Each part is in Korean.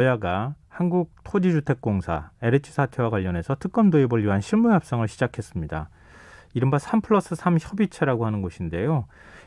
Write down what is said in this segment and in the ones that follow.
여야가 한국토지주택공사 LH 사태와 관련해서 특검 도입을 위한 실무 협상을 시작했습니다. 이른바 3+3 협의체라고 하는 곳인데요.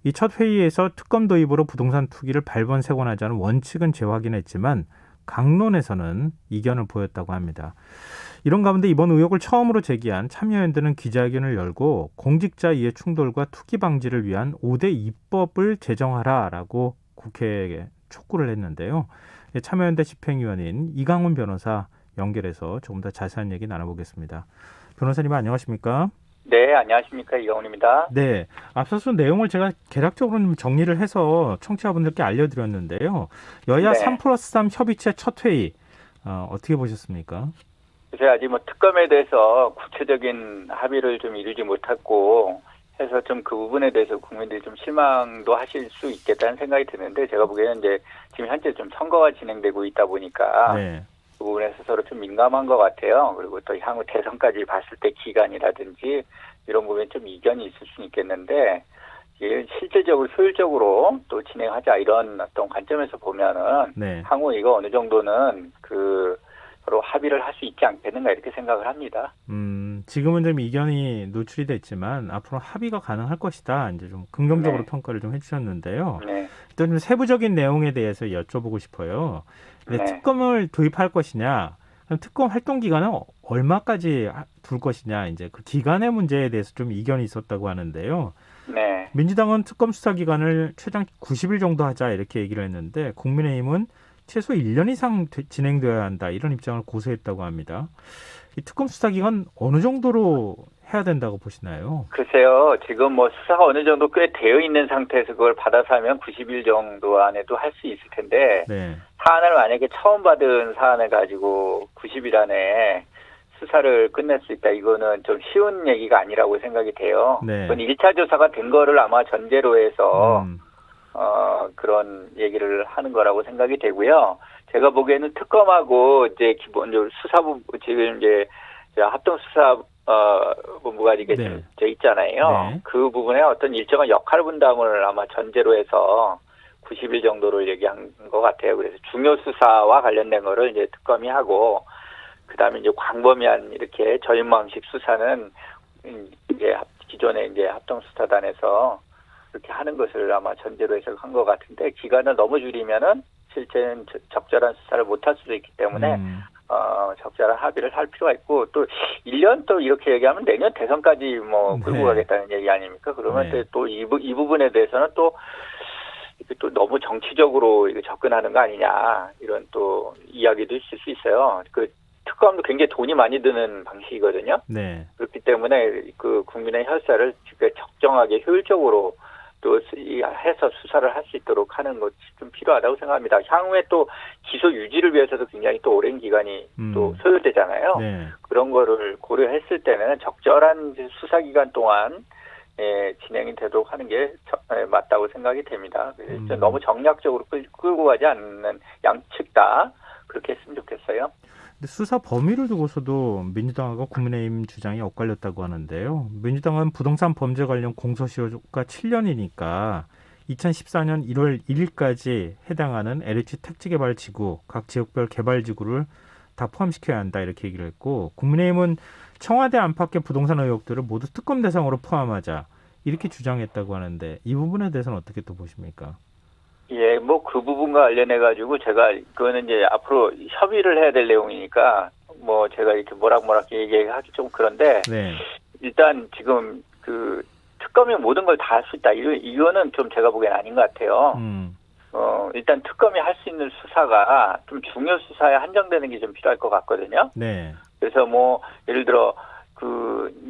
이 첫 회의에서 특검 도입으로 부동산 투기를 발본색원하자는 원칙은 재확인했지만 강론에서는 이견을 보였다고 합니다. 이런 가운데 이번 의혹을 처음으로 제기한 참여연대는 기자회견을 열고 공직자 이해 충돌과 투기 방지를 위한 5대 입법을 제정하라라고 국회에 촉구를 했는데요. 참여연대 집행위원인 이강훈 변호사 연결해서 조금 더 자세한 얘기 나눠보겠습니다. 변호사님 안녕하십니까? 네, 안녕하십니까. 이강훈입니다. 네, 앞서서 내용을 제가 개략적으로 좀 정리를 해서 청취자분들께 알려드렸는데요. 여야 네. 3+3 협의체 첫 회의 어떻게 보셨습니까? 그래서 아직 특검에 대해서 구체적인 합의를 좀 이루지 못했고 해서 좀 그 부분에 대해서 국민들이 좀 실망도 하실 수 있겠다는 생각이 드는데 제가 보기에는 이제 지금 현재 좀 선거가 진행되고 있다 보니까 네. 그 부분에서 서로 좀 민감한 것 같아요. 그리고 또 향후 대선까지 봤을 때 기간이라든지 이런 부분에 좀 이견이 있을 수는 있겠는데 이게 실질적으로 효율적으로 또 진행하자 이런 어떤 관점에서 보면은 네. 향후 이거 어느 정도는 서로 합의를 할 수 있지 않겠는가 이렇게 생각을 합니다. 지금은 좀 이견이 노출이 됐지만 앞으로 합의가 가능할 것이다. 이제 좀 긍정적으로 네. 평가를 좀 해주셨는데요. 네. 또 좀 세부적인 내용에 대해서 여쭤보고 싶어요. 근데 네. 특검을 도입할 것이냐, 그럼 특검 활동 기간은 얼마까지 둘 것이냐, 이제 그 기간의 문제에 대해서 좀 이견이 있었다고 하는데요. 네. 민주당은 특검 수사 기간을 최장 90일 정도 하자 이렇게 얘기를 했는데 국민의힘은 최소 1년 이상 진행되어야 한다 이런 입장을 고수했다고 합니다. 이 특검 수사 기간 어느 정도로 해야 된다고 보시나요? 글쎄요, 지금 수사가 어느 정도 꽤 되어 있는 상태에서 그걸 받아서 하면 90일 정도 안에도 할 수 있을 텐데, 네. 사안을 만약에 처음 받은 사안을 가지고 90일 안에 수사를 끝낼 수 있다. 이거는 좀 쉬운 얘기가 아니라고 생각이 돼요. 네. 그건 1차 조사가 된 거를 아마 전제로 해서, 음. 그런 얘기를 하는 거라고 생각이 되고요. 제가 보기에는 특검하고 이제 기본적으로 수사부, 지금 이제 합동수사본부가 이게 네. 돼 있잖아요. 네. 그 부분에 어떤 일정한 역할 분담을 아마 전제로 해서 90일 정도를 얘기한 것 같아요. 그래서 중요 수사와 관련된 거를 이제 특검이 하고, 그 다음에 이제 광범위한 이렇게 저인망식 수사는 이제 기존에 이제 합동수사단에서 그렇게 하는 것을 아마 전제로 해서 한 것 같은데, 기간을 너무 줄이면은 실제는 적절한 수사를 못할 수도 있기 때문에 적절한 합의를 할 필요가 있고, 또 1년 또 이렇게 얘기하면 내년 대선까지 끌고 네. 가겠다는 얘기 아닙니까? 그러면 네. 또 이 부분에 대해서는 또 너무 정치적으로 이거 접근하는 거 아니냐 이런 또 이야기도 있을 수 있어요. 그 특검도 굉장히 돈이 많이 드는 방식이거든요. 네. 그렇기 때문에 그 국민의 혈세를 적정하게 효율적으로 또 해서 수사를 할 수 있도록 하는 것이 좀 필요하다고 생각합니다. 향후에 또 기소 유지를 위해서도 굉장히 또 오랜 기간이 또 소요되잖아요. 네. 그런 거를 고려했을 때는 적절한 수사 기간 동안 진행이 되도록 하는 게 맞다고 생각이 됩니다. 그래서 너무 정략적으로 끌고 가지 않는 양측 다 그렇게 했으면 좋겠어요. 근데 수사 범위를 두고서도 민주당하고 국민의힘 주장이 엇갈렸다고 하는데요. 민주당은 부동산 범죄 관련 공소시효가 7년이니까 2014년 1월 1일까지 해당하는 LH 택지개발지구, 각 지역별 개발지구를 다 포함시켜야 한다 이렇게 얘기를 했고, 국민의힘은 청와대 안팎의 부동산 의혹들을 모두 특검 대상으로 포함하자 이렇게 주장했다고 하는데 이 부분에 대해서는 어떻게 또 보십니까? 예, 그 부분과 관련해가지고 그거는 이제 앞으로 협의를 해야 될 내용이니까 제가 이렇게 모락모락 얘기하기 좀 그런데, 네. 일단 지금 특검이 모든 걸 다 할 수 있다. 이거는 좀 제가 보기엔 아닌 것 같아요. 일단 특검이 할 수 있는 수사가 좀 중요 수사에 한정되는 게 좀 필요할 것 같거든요. 네. 그래서 예를 들어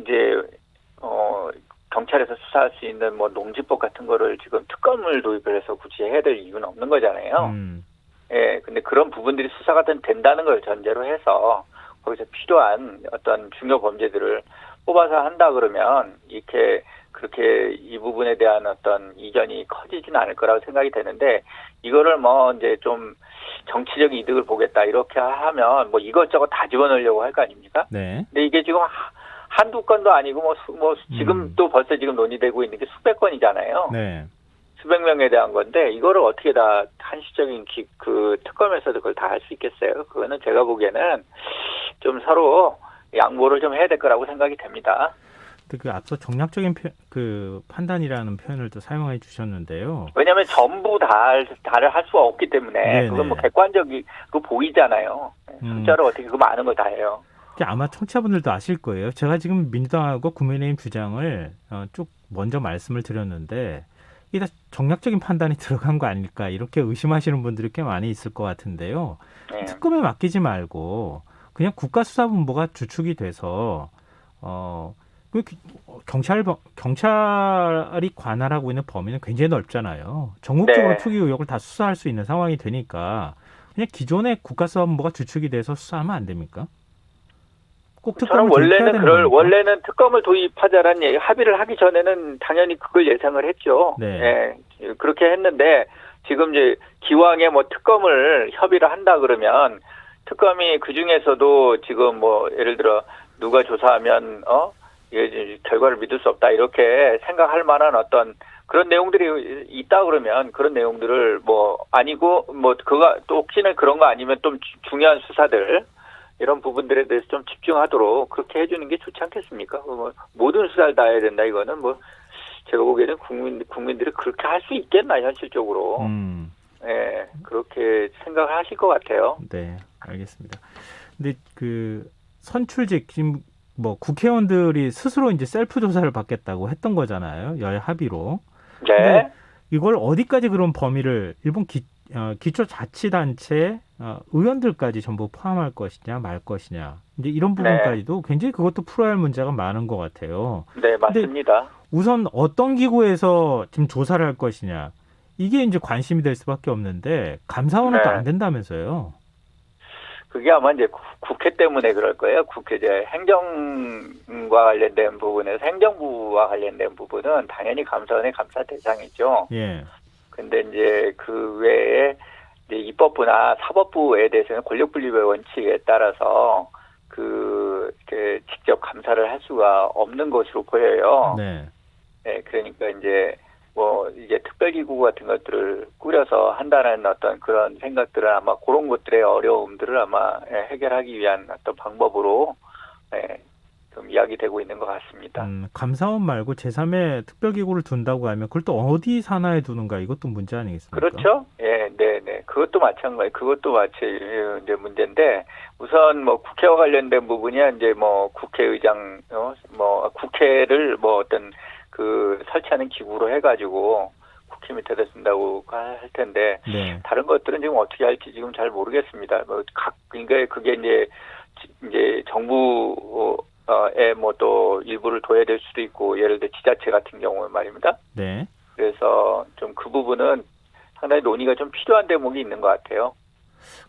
이제 경찰에서 수사할 수 있는 농지법 같은 거를 지금 특검을 도입을 해서 굳이 해야 될 이유는 없는 거잖아요. 예, 근데 그런 부분들이 수사가 된다는 걸 전제로 해서 거기서 필요한 어떤 중요 범죄들을 뽑아서 한다 그러면 그렇게 이 부분에 대한 어떤 이견이 커지지는 않을 거라고 생각이 되는데, 이거를 이제 좀 정치적 이득을 보겠다 이렇게 하면 이것저것 다 집어넣으려고 할 거 아닙니까? 네. 근데 이게 지금 한두 건도 아니고 지금 또 벌써 지금 논의되고 있는 게 수백 건이잖아요. 네. 수백 명에 대한 건데 이거를 어떻게 다 한시적인 그 특검에서도 그걸 다 할 수 있겠어요? 그거는 제가 보기에는 좀 서로 양보를 좀 해야 될 거라고 생각이 됩니다. 그 앞서 정략적인 그 판단이라는 표현을 또 사용해 주셨는데요. 왜냐하면 전부 다를 할 수가 없기 때문에 네네. 그건 뭐 객관적이 그 보이잖아요. 숫자로 어떻게 그 많은 걸 다 해요. 아마 청취자분들도 아실 거예요. 제가 지금 민주당하고 국민의힘 주장을 쭉 먼저 말씀을 드렸는데 이게 다 정략적인 판단이 들어간 거 아닐까 이렇게 의심하시는 분들이 꽤 많이 있을 것 같은데요. 네. 특검에 맡기지 말고 그냥 국가수사본부가 주축이 돼서 경찰이 관할하고 있는 범위는 굉장히 넓잖아요. 전국적으로 네. 투기 의혹을 다 수사할 수 있는 상황이 되니까 그냥 기존의 국가수사본부가 주축이 돼서 수사하면 안 됩니까? 꼭 특검을 도입해야 되는 겁니까? 원래는 특검을 도입하자라는 얘기, 합의를 하기 전에는 당연히 그걸 예상을 했죠. 네. 예, 그렇게 했는데 지금 이제 기왕에 뭐 특검을 협의를 한다 그러면 특검이 그 중에서도 지금 뭐 예를 들어 누가 조사하면 이게 결과를 믿을 수 없다 이렇게 생각할 만한 어떤 그런 내용들이 있다 그러면 그런 내용들을 뭐 아니고 뭐 그가 또 혹시나 그런 거 아니면 좀 중요한 수사들 이런 부분들에 대해서 좀 집중하도록 그렇게 해주는 게 좋지 않겠습니까? 뭐 모든 수사를 다 해야 된다 이거는 뭐 제가 보기에는 국민들이 그렇게 할 수 있겠나 현실적으로 예 그렇게 생각을 하실 것 같아요. 네, 알겠습니다. 근데 그 선출직 지금 뭐 국회의원들이 스스로 이제 셀프 조사를 받겠다고 했던 거잖아요. 여야 합의로. 네. 이걸 어디까지 그런 범위를 일본 기초자치단체 의원들까지 전부 포함할 것이냐 말 것이냐 이제 이런 부분까지도 굉장히 그것도 풀어야 할 문제가 많은 것 같아요. 네, 맞습니다. 우선 어떤 기구에서 지금 조사를 할 것이냐 이게 이제 관심이 될 수밖에 없는데 감사원은 또 안 된다면서요. 그게 아마 이제 국회 때문에 그럴 거예요. 국회 이제 행정과 관련된 부분에서 행정부와 관련된 부분은 당연히 감사원의 감사 대상이죠. 예. 근데 이제 그 외에 이제 입법부나 사법부에 대해서는 권력분립의 원칙에 따라서 이렇게 직접 감사를 할 수가 없는 것으로 보여요. 네. 네, 그러니까 이제 뭐 이게 특별기구 같은 것들을 꾸려서 한다는 어떤 그런 생각들은 아마 그런 것들의 어려움들을 아마 해결하기 위한 어떤 방법으로 좀 이야기되고 있는 것 같습니다. 감사원 말고 제3의 특별기구를 둔다고 하면 그걸 또 어디 산하에 두는가 이것도 문제 아니겠습니까? 그렇죠. 예, 네. 그것도 마찬가지. 그것도 이제 문제인데 우선 뭐 국회와 관련된 부분이야 이제 뭐 국회의장 뭐 국회를 뭐 어떤 그 설치하는 기구로 해가지고 국회 밑에다 쓴다고 할 텐데 네. 다른 것들은 지금 어떻게 할지 지금 잘 모르겠습니다. 뭐 그러니까 그게 이제 정부에 뭐 또 일부를 둬야 될 수도 있고 예를 들어 지자체 같은 경우는 말입니다. 네. 그래서 좀 그 부분은 상당히 논의가 좀 필요한 대목이 있는 것 같아요.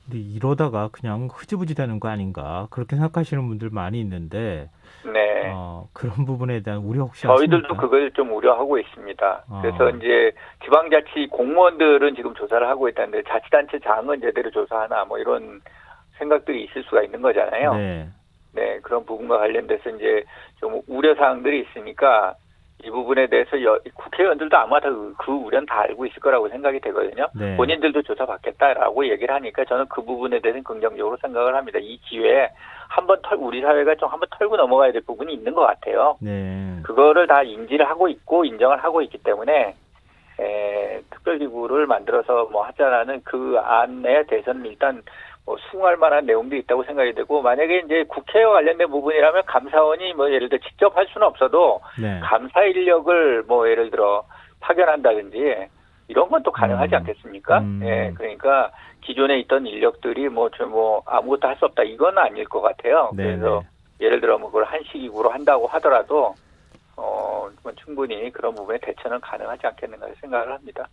근데 이러다가 그냥 흐지부지 되는 거 아닌가 그렇게 생각하시는 분들 많이 있는데 네. 그런 부분에 대한 우려 혹시 저희들도 하십니까? 그걸 좀 우려하고 있습니다. 그래서 이제 지방자치 공무원들은 지금 조사를 하고 있다는데 자치단체 장은 제대로 조사하나 뭐 이런 생각들이 있을 수가 있는 거잖아요. 네. 네, 그런 부분과 관련돼서 이제 좀 우려 사항들이 있으니까 이 부분에 대해서 국회의원들도 아마 그 우려는 다 알고 있을 거라고 생각이 되거든요. 네. 본인들도 조사받겠다라고 얘기를 하니까 저는 그 부분에 대해서는 긍정적으로 생각을 합니다. 이 기회에 우리 사회가 좀 한번 털고 넘어가야 될 부분이 있는 것 같아요. 네. 그거를 다 인지를 하고 있고 인정을 하고 있기 때문에 특별기구를 만들어서 뭐 하자라는 그 안에 대해서는 일단 뭐 수긍할 만한 내용도 있다고 생각이 되고 만약에 이제 국회와 관련된 부분이라면 감사원이 뭐 예를 들어 직접 할 수는 없어도 네. 감사 인력을 뭐 예를 들어 파견한다든지 이런 건 또 가능하지 않겠습니까? 예, 그러니까 기존에 있던 인력들이 뭐 아무것도 할 수 없다 이건 아닐 것 같아요. 네, 그래서 예를 들어 뭐 그걸 한시기구로 한다고 하더라도 뭐 충분히 그런 부분에 대처는 가능하지 않겠는가 생각을 합니다.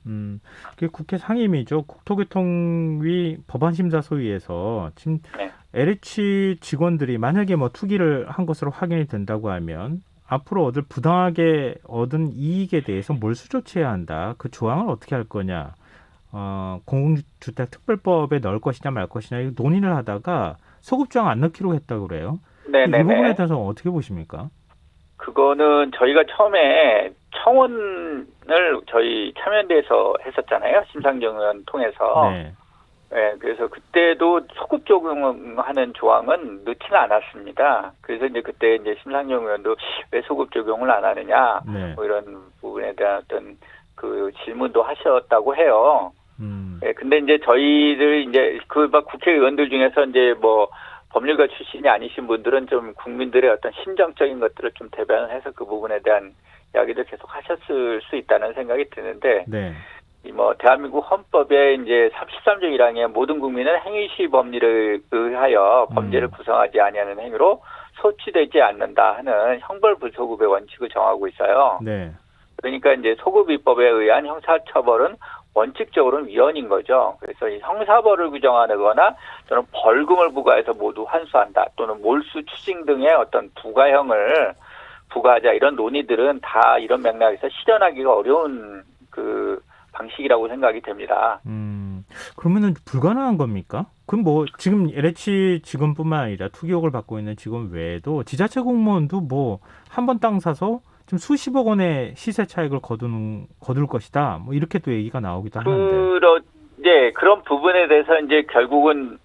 그게 국회 상임위죠. 국토교통위 법안심사소위에서 지금 네. LH 직원들이 만약에 뭐 투기를 한 것으로 확인이 된다고 하면 앞으로 부당하게 얻은 이익에 대해서 몰수 조치해야 한다. 그 조항을 어떻게 할 거냐. 공공주택특별법에 넣을 것이냐 말 것이냐 이거 논의를 하다가 소급조항 안 넣기로 했다고 그래요. 네네네. 이 부분에 대해서 어떻게 보십니까? 그거는 저희가 처음에 청원을 저희 참여연대에서 했었잖아요. 심상정 의원 통해서. 네. 네, 그래서 그때도 소급 적용하는 조항은 넣지는 않았습니다. 그래서 이제 그때 이제 심상정 의원도 왜 소급 적용을 안 하느냐, 네. 뭐 이런 부분에 대한 어떤 그 질문도 하셨다고 해요. 네, 근데 이제 저희들 이제 그 막 국회의원들 중에서 이제 뭐 법률가 출신이 아니신 분들은 좀 국민들의 어떤 심정적인 것들을 좀 대변을 해서 그 부분에 대한 이야기를 계속 하셨을 수 있다는 생각이 드는데, 네. 뭐 대한민국 헌법에 이제 33조 1항에 모든 국민은 행위시 법리를 의하여 범죄를 구성하지 아니하는 행위로 소치되지 않는다 하는 형벌불소급의 원칙을 정하고 있어요. 네. 그러니까 이제 소급입법에 의한 형사처벌은 원칙적으로는 위헌인 거죠. 그래서 이 형사벌을 규정하거나 또는 벌금을 부과해서 모두 환수한다 또는 몰수 추징 등의 어떤 부가형을 부과하자 이런 논의들은 다 이런 맥락에서 실현하기가 어려운 그 방식이라고 생각이 됩니다. 그러면은 불가능한 겁니까? 그럼 뭐 지금 LH 직원뿐만 아니라 투기 의혹을 받고 있는 직원 외에도 지자체 공무원도 뭐 한 번 땅 사서 좀 수십억 원의 시세 차익을 거둘 것이다. 뭐 이렇게 또 얘기가 나오기도 하는데. 네, 그런 부분에 대해서 이제 결국은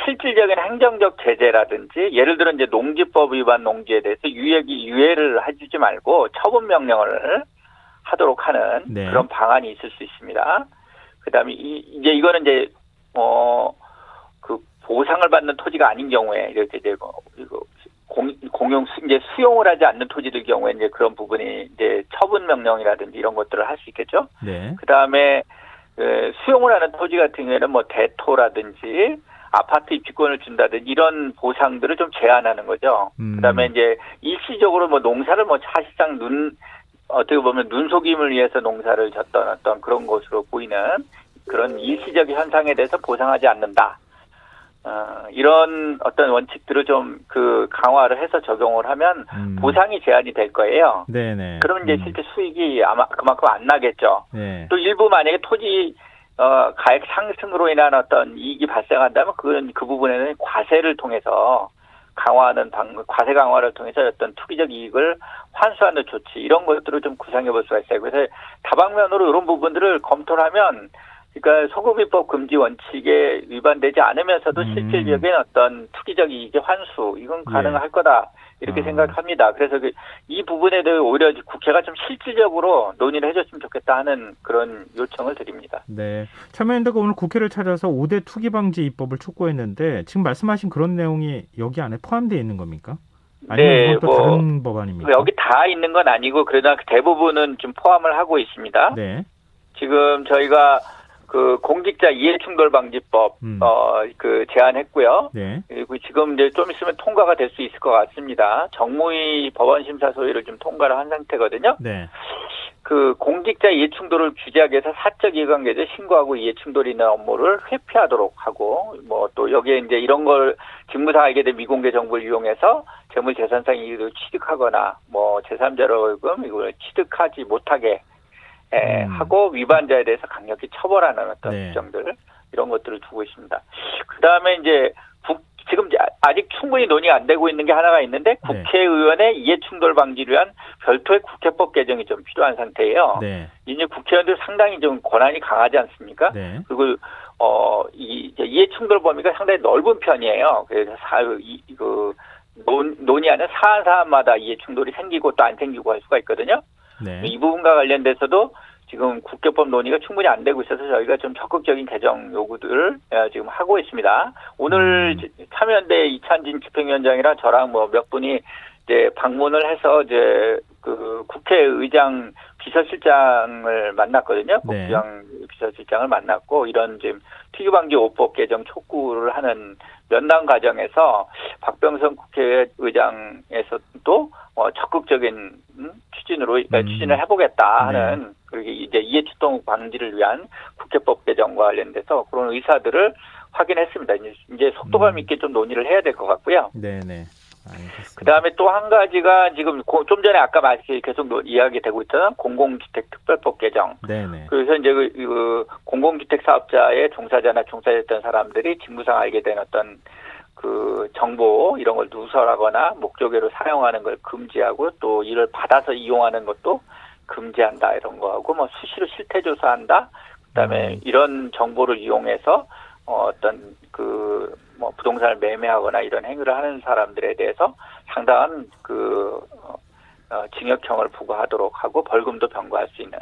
실질적인 행정적 제재라든지 예를 들어 이제 농지법 위반 농지에 대해서 유예를 해주지 말고 처분 명령을 하도록 하는 네. 그런 방안이 있을 수 있습니다. 그다음에 이제 이거는 이제 그 보상을 받는 토지가 아닌 경우에 이렇게 이제 이거 공용 이제 수용을 하지 않는 토지들 경우에 이제 그런 부분이 이제 처분 명령이라든지 이런 것들을 할 수 있겠죠. 네. 그다음에 수용을 하는 토지 같은 경우에는 뭐 대토라든지 아파트 입주권을 준다든지 이런 보상들을 좀 제한하는 거죠. 그다음에 이제 일시적으로 뭐 농사를 뭐 사실상 어떻게 보면 눈속임을 위해서 농사를 졌던 어떤 그런 것으로 보이는 그런 일시적 현상에 대해서 보상하지 않는다. 이런 어떤 원칙들을 좀 그 강화를 해서 적용을 하면 보상이 제한이 될 거예요. 네네. 그러면 이제 실제 수익이 아마 그만큼 안 나겠죠. 네. 또 일부 만약에 토지 가액 상승으로 인한 어떤 이익이 발생한다면 그 부분에는 과세를 통해서 과세 강화를 통해서 어떤 투기적 이익을 환수하는 조치 이런 것들을 좀 구상해 볼 수가 있어요. 그래서 다방면으로 이런 부분들을 검토를 하면 그러니까 소급입법 금지 원칙에 위반되지 않으면서도 실질적인 어떤 투기적 이익의 환수 이건 가능할 거다 이렇게 생각합니다. 그래서 이 부분에 대해 오히려 국회가 좀 실질적으로 논의를 해줬으면 좋겠다 하는 그런 요청을 드립니다. 네, 참여연대가 오늘 국회를 찾아서 5대 투기 방지 입법을 촉구했는데 지금 말씀하신 그런 내용이 여기 안에 포함되어 있는 겁니까? 아니면 네, 이건 또 다른 법안입니까? 여기 다 있는 건 아니고 그러나 대부분은 좀 포함을 하고 있습니다. 네. 지금 저희가 그 공직자 이해충돌방지법 그 제안했고요. 네. 그리고 지금 이제 좀 있으면 통과가 될 수 있을 것 같습니다. 정무위 법원 심사 소위를 좀 통과를 한 상태거든요. 네. 그 공직자 이해충돌을 규제하기 위해서 사적 이해관계자 신고하고 이해충돌이 있는 업무를 회피하도록 하고 뭐 또 여기에 이제 이런 걸 직무상 알게 된 미공개 정보를 이용해서 재물재산상 이익을 취득하거나 뭐 제3자로금 이걸 취득하지 못하게 하고 위반자에 대해서 강력히 처벌하는 어떤 규정들 이런 것들을 두고 있습니다. 그 다음에 이제 지금 아직 충분히 논의가 안 되고 있는 게 하나가 있는데 국회의원의 이해충돌 방지를 위한 별도의 국회법 개정이 좀 필요한 상태예요. 네. 이제 국회의원들 상당히 좀 권한이 강하지 않습니까? 네. 그리고 이해충돌 범위가 상당히 넓은 편이에요. 그래서 논의하는 사안마다 이해충돌이 생기고 또 안 생기고 할 수가 있거든요. 네. 이 부분과 관련돼서도 지금 국회법 논의가 충분히 안 되고 있어서 저희가 좀 적극적인 개정 요구들을 지금 하고 있습니다. 오늘 참여연대 이찬진 집행위원장이랑 저랑 뭐 몇 분이 이제 방문을 해서 이제 그 국회의장 비서실장을 만났거든요. 국회의장 비서실장을 만났고 이런 지금 투기방지 5법 개정 촉구를 하는 면담 과정에서 박병선 국회의장에서도 적극적인 추진을 해보겠다 하는 그리고 이제 이해충돌 방지를 위한 국회법 개정과 관련돼서 그런 의사들을 확인했습니다. 이제 속도감 있게 좀 논의를 해야 될 것 같고요. 네네. 알겠습니다. 그다음에 또 한 가지가 지금 좀 전에 아까 계속 이야기되고 있던 공공주택 특별법 개정. 네네. 그래서 이제 그 공공주택 사업자의 종사자나 종사했던 사람들이 직무상 알게 된 어떤 그 정보 이런 걸 누설하거나 목적으로 사용하는 걸 금지하고 또 이를 받아서 이용하는 것도 금지한다 이런 거하고 뭐 수시로 실태 조사한다. 그다음에 이런 정보를 이용해서 어떤 그 뭐 부동산을 매매하거나 이런 행위를 하는 사람들에 대해서 상당한 그 징역형을 부과하도록 하고 벌금도 병과할 수 있는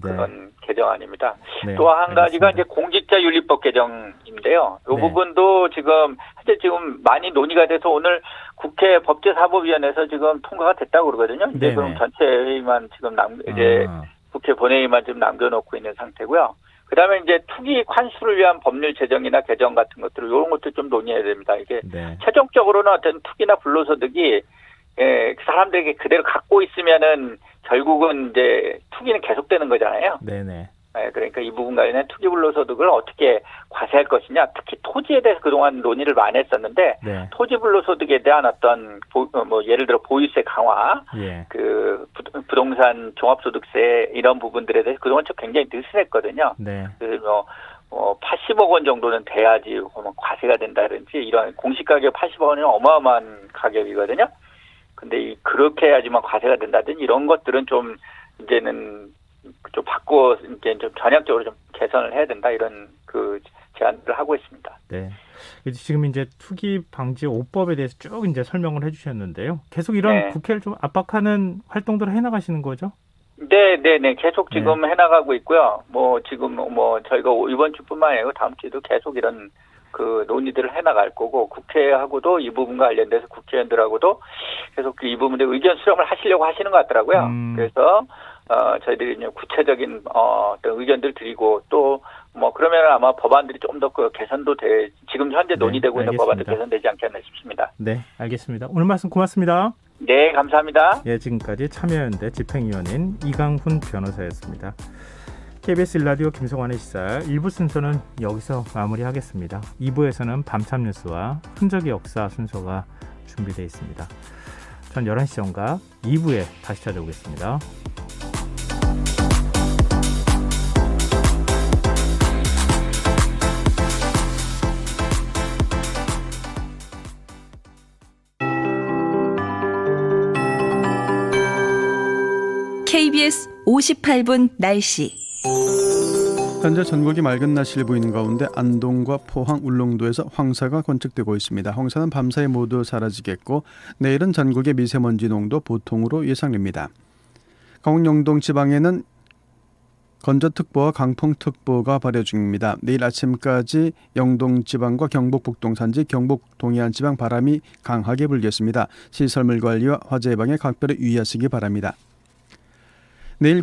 그런 개정안입니다. 네, 또 한 가지가 알겠습니다. 이제 공직자윤리법 개정인데요. 이 네. 부분도 지금 현재 지금 많이 논의가 돼서 오늘 국회 법제사법위원회에서 지금 통과가 됐다고 그러거든요. 이제 네네. 그럼 전체 회의만 지금 이제 국회 본회의만 지금 남겨놓고 있는 상태고요. 그다음에 이제 투기 환수를 위한 법률 제정이나 개정 같은 것들을 이런 것도 좀 논의해야 됩니다. 이게 네. 최종적으로는 어떤 투기나 불로소득이 그 사람들에게 그대로 갖고 있으면은 결국은 이제 투기는 계속되는 거잖아요. 네네. 그러니까 이 부분 관련해 투기 불로소득을 어떻게 과세할 것이냐, 특히 토지에 대해서 그동안 논의를 많이 했었는데 네. 토지 불로소득에 대한 어떤 뭐 예를 들어 보유세 강화, 예. 그 부동산 종합소득세 이런 부분들에 대해서 그동안 좀 굉장히 느슨했거든요. 네. 그래서 80억 원 정도는 돼야지 과세가 된다든지 이런 공시가격 80억 원이면 어마어마한 가격이거든요. 근데 그렇게 해야지만 과세가 된다든지 이런 것들은 좀 이제는 좀 바꿔 이제 좀 전향적으로 좀 개선을 해야 된다 이런 그 제안들을 하고 있습니다. 네. 지금 이제 투기 방지 5법에 대해서 쭉 이제 설명을 해주셨는데요. 계속 이런 네. 국회를 좀 압박하는 활동들을 해나가시는 거죠? 네. 계속 지금 해나가고 있고요. 뭐 지금 뭐 저희가 이번 주뿐만 아니고 다음 주에도 계속 이런 그 논의들을 해나갈 거고 국회하고도 이 부분과 관련돼서 국회의원들하고도 계속 이 부분에 의견 수렴을 하시려고 하시는 것 같더라고요. 그래서 저희들이 이제 구체적인 어떤 의견들 드리고 또 뭐 그러면 아마 법안들이 좀 더 그 개선도 지금 현재 논의되고 있는 법안도 개선되지 않겠나 싶습니다. 네, 알겠습니다. 오늘 말씀 고맙습니다. 네, 감사합니다. 예, 지금까지 참여연대 집행위원인 이강훈 변호사였습니다. KBS 1라디오 김성환의 시사 1부 순서는 여기서 마무리하겠습니다. 2부에서는 밤참 뉴스와 흔적의 역사 순서가 준비되어 있습니다. 전 11시 정각 2부에 다시 찾아오겠습니다. KBS 58분 날씨. 현재 전국이 맑은 날씨를 보이는 가운데 안동과 포항, 울릉도에서 황사가 관측되고 있습니다. 황사는 밤사이 모두 사라지겠고 내일은 전국의 미세먼지 농도 보통으로 예상됩니다. 강원 영동 지방에는 건조특보와 강풍특보가 발효 중입니다. 내일 아침까지 영동 지방과 경북 북동 산지, 경북 동해안 지방 바람이 강하게 불겠습니다. 시설물 관리와 화재 예방에 각별히 유의하시기 바랍니다. 내일